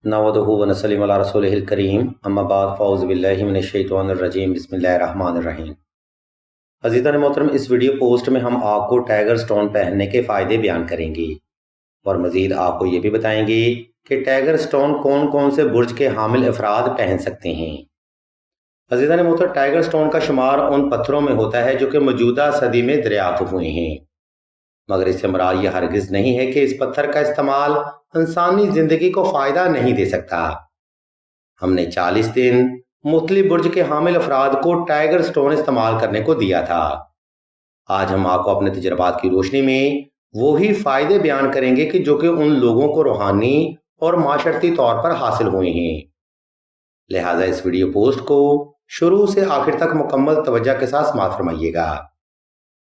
नहमदुहु व नसल्लिमु अला रसूलिहिल करीम अम्मा बाद फ़अऊज़ु बिल्लाहि मिनश्शैतानिर रजीम बिस्मिल्लाहिर रहमानिर रहीम। अज़ीज़ान मोहतरम, इस वीडियो पोस्ट में हम आपको टाइगर स्टोन पहनने के फ़ायदे बयान करेंगे और मज़ीद आपको ये भी बताएंगे कि टाइगर स्टोन कौन कौन से बुर्ज के हामिल अफराद पहन सकते हैं। अज़ीज़ान मोहतरम, टाइगर स्टोन का शुमार उन पत्थरों में होता है जो कि मौजूदा सदी में दरियाफ्त हुए हैं, मगर इससे मुराद यह हरगिज़ नहीं है कि इस पत्थर का इस्तेमाल इंसानी ज़िंदगी को फ़ायदा नहीं दे सकता। हमने 40 दिन मुख्तलिफ बुर्ज के हामिल अफराद को टाइगर स्टोन इस्तेमाल करने को दिया था। आज हम आपको अपने तजर्बात की रोशनी में वही फ़ायदे बयान करेंगे कि जो कि उन लोगों को रूहानी और माशरती तौर पर हासिल हुए हैं। लिहाजा इस वीडियो पोस्ट को शुरू से आखिर तक मुकम्मल तवज्जो के साथ समाअत फरमाइएगा।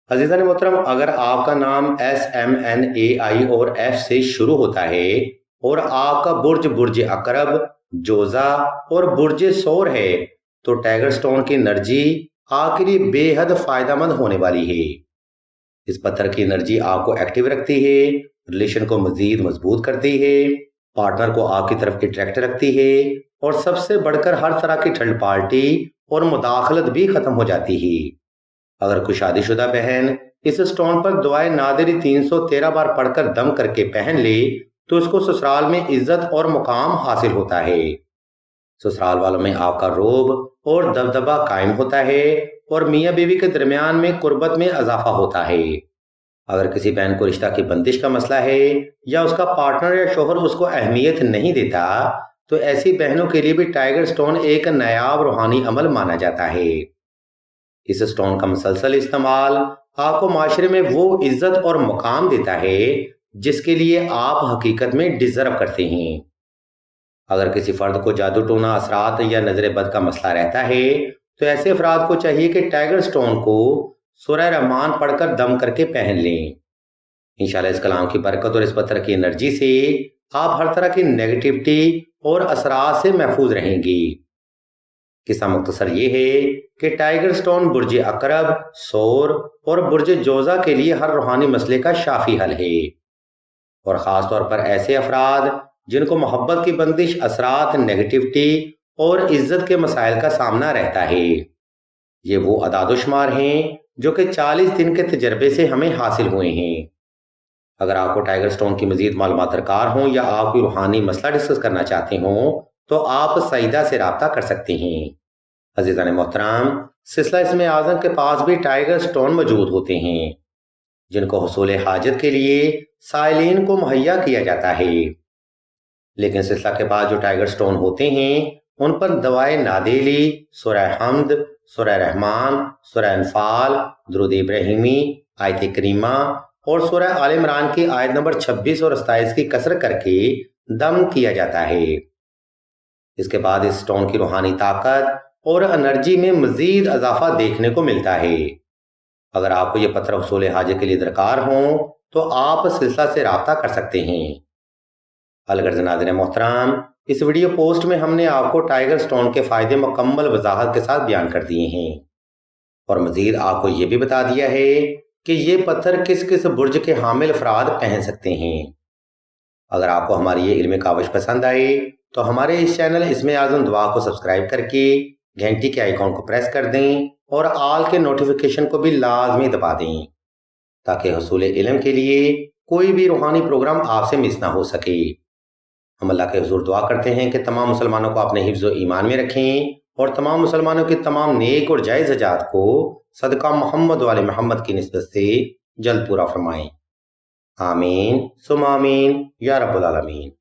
अज़ीज़ान मोहतरम, अगर आपका नाम SMNAI और F से शुरू होता है और आपका बुर्ज बुर्ज अकरब, जोजा और बुर्ज सौर है तो टाइगर स्टोन की एनर्जी आपके लिए बेहद फायदेमंद होने वाली है। इस पत्थर की एनर्जी आपको एक्टिव रखती है, रिलेशन को मजीद मजबूत करती है, पार्टनर को आपकी तरफ अट्रैक्ट रखती है और सबसे बढ़कर हर तरह की थर्ड पार्टी और मुदाखलत भी खत्म हो जाती है। अगर कोई शादीशुदा बहन इस स्टोन पर दुआए नादिरी 313 बार पढ़कर दम करके पहन ले तो उसको ससुराल में इज्जत और मुकाम हासिल होता है। ससुराल वालों में आपका रोब और दबदबा कायम होता है और मियाँ बीवी के दरमियान में कुर्बत में इजाफा होता है। अगर किसी बहन को रिश्ता की बंदिश का मसला है या उसका पार्टनर या शोहर उसको अहमियत नहीं देता तो ऐसी बहनों के लिए भी टाइगर स्टोन एक नायाब रूहानी अमल माना जाता है। इस स्टोन का मुसलसल इस्तेमाल आपको माशरे में वो इज्जत और मुकाम देता है जिसके लिए आप हकीकत में डिजर्व करते हैं। अगर किसी फर्द को जादू टोना, असरात या नजर बद का मसला रहता है तो ऐसे अफराद को चाहिए कि टाइगर स्टोन को सूरह रहमान पढ़कर दम करके पहन लें। इंशाल्लाह इस कलाम की बरकत और इस पत्थर की एनर्जी से आप हर तरह की नेगेटिविटी और असरात से महफूज रहेंगी। किस्सा मुख्तसर ये है कि टाइगर स्टोन बुर्ज अकरब, सौर और बुर्ज जोजा के लिए हर रूहानी मसले का शाफी हल है और ख़ास तौर पर ऐसे अफराद जिनको मोहब्बत की बंदिश, असरात, नेगेटिविटी और इज्जत के मसाइल का सामना रहता है। ये वो अदादुशुमार हैं जो कि 40 दिन के तजर्बे से हमें हासिल हुए हैं। अगर आपको टाइगर स्टोन की मजीद मालूमात दरकार हों या आप कोई रूहानी मसला डिस्कस करना चाहते हों तो आप सईदा से राब्ता कर सकते हैं। अज़ीज़ान मोहतरम, सिलसिला इसमें आज़म के पास भी टाइगर स्टोन मौजूद होते हैं जिनको हुसूल हाजत के लिए साइलिन को मुहैया किया जाता है, लेकिन सिलसिला के बाद जो टाइगर स्टोन होते हैं उन पर दवाए नादेली, सूरह हमद, सूरह रहमान, सूरह अनफाल, दुरूद इब्राहिमी, आयत करीमा और सूरह आल इमरान की आयत नंबर 26 और 27 की कसरत करके दम किया जाता है। इसके बाद इस स्टोन की रूहानी ताकत और एनर्जी में मजीद इजाफा देखने को मिलता है। अगर आपको ये पत्थर हुसूल हाजत के लिए दरकार हो तो आप सिलसिला से राब्ता कर सकते हैं। अलगर्ज नाज़रीन मोहतरम, इस वीडियो पोस्ट में हमने आपको टाइगर स्टोन के फ़ायदे मुकम्मल वजाहत के साथ बयान कर दिए हैं और मजीद आपको ये भी बता दिया है कि ये पत्थर किस किस बुर्ज के हामिल अफराद पहन सकते हैं। अगर आपको हमारी ये इल्मी काविश पसंद आए तो हमारे इस चैनल इसमें आज़म दुआ को सब्सक्राइब करके घंटी के आइकॉन को प्रेस कर दें और आल के नोटिफिकेशन को भी लाजमी दबा दें ताकि हुसूल इल्म के लिए कोई भी रूहानी प्रोग्राम आपसे मिस ना हो सके। हम अल्लाह के हुजूर दुआ करते हैं कि तमाम मुसलमानों को अपने हिफ्ज़ व ईमान में रखें और तमाम मुसलमानों की तमाम नेक और जायज़ हजात को सदका मोहम्मद वाले मोहम्मद की निस्बत से जल्द पूरा फरमाएं। आमीन सुम आमीन या रब्बुल आलमीन।